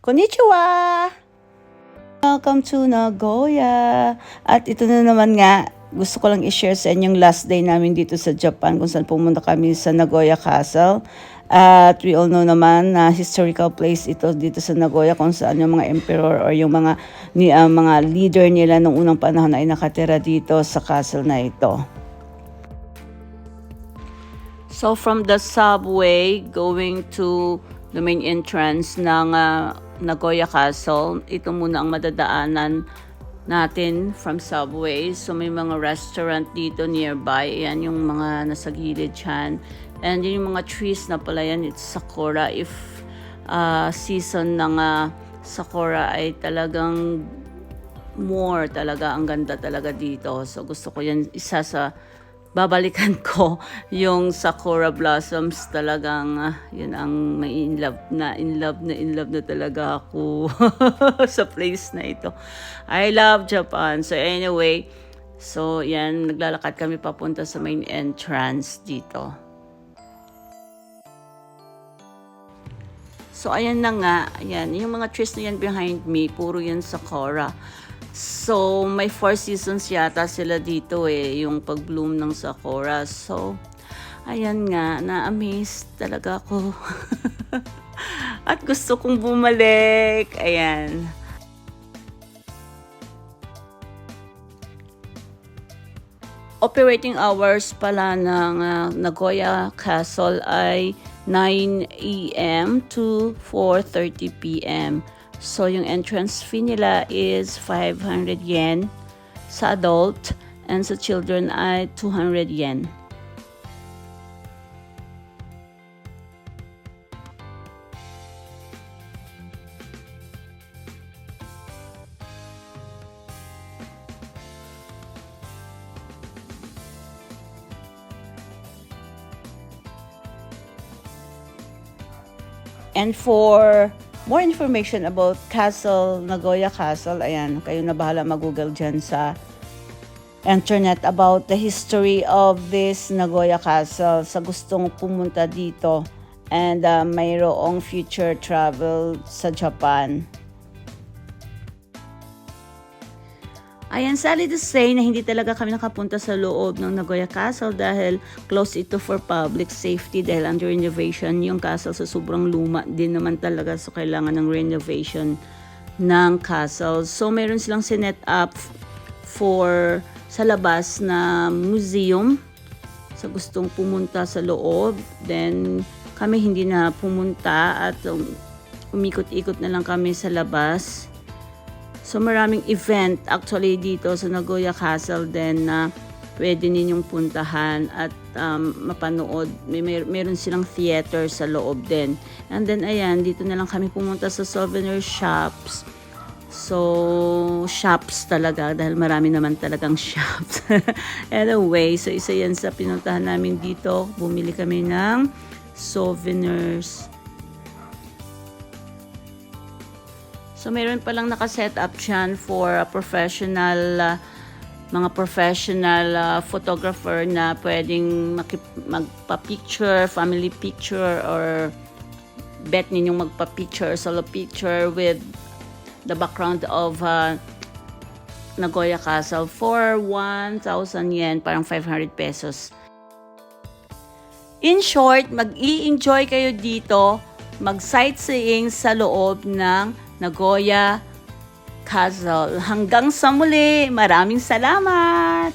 Konnichiwa! Welcome to Nagoya! At ito na naman nga, gusto ko lang i-share sa inyong last day namin dito sa Japan kung saan pumunta kami sa Nagoya Castle. At we all know naman na historical place ito dito sa Nagoya kung saan yung mga emperor or yung mga leader nila nung unang panahon ay nakatira dito sa castle na ito. So from the subway going to the main entrance ng Nagoya Castle, ito muna ang madadaanan natin from subway. So may mga restaurant dito nearby. Ayan yung mga nasa gilid dyan. And yung mga trees na pala yan, it's sakura. If season ng sakura ay talagang more talaga. Ang ganda talaga dito. So gusto ko yan, isa sa babalikan ko yung sakura blossoms. Talagang yun ang may in love na talaga ako sa place na ito. I love Japan. So anyway, so yan, naglalakad kami papunta sa main entrance dito. So ayan na nga, ayan, yung mga trees na yan behind me, puro yan sakura. So, may 4 seasons yata sila dito yung pag-bloom ng sakura. So, ayan nga, na-amaze talaga ako. At gusto kong bumalik. Ayan. Operating hours pala ng Nagoya Castle ay 9 a.m. to 4:30 p.m. So, yung entrance fee nila is 500 yen sa adult and sa children ay 200 yen. And for more information about Nagoya Castle, ayan, kayo na bahala mag-google dyan sa internet about the history of this Nagoya Castle sa gustong pumunta dito and mayroong future travel sa Japan. Ayan, sadly to say na hindi talaga kami nakapunta sa loob ng Nagoya Castle dahil close ito for public safety dahil under renovation yung castle sa sobrang luma din naman talaga, so kailangan ng renovation ng castle. So meron silang sinet up for sa labas na museum sa gustong pumunta sa loob. Then kami hindi na pumunta at umikot-ikot na lang kami sa labas. So maraming event actually dito sa Nagoya Castle din na pwede ninyong puntahan at mapanood. Meron silang theater sa loob din. And then ayan, dito na lang kami pumunta sa souvenir shops. So shops talaga dahil marami naman talagang shops. Anyway, so isa yan sa pinuntahan namin dito. Bumili kami ng souvenirs. So, meron palang nakaset up dyan for a mga professional photographer na pwedeng magpa-picture, family picture, or bet ninyong magpa-picture, solo picture with the background of Nagoya Castle for 1,000 yen, parang 500 pesos. In short, mag-i-enjoy kayo dito, mag-sightseeing sa loob ng Nagoya Castle. Hanggang sa muli, maraming salamat!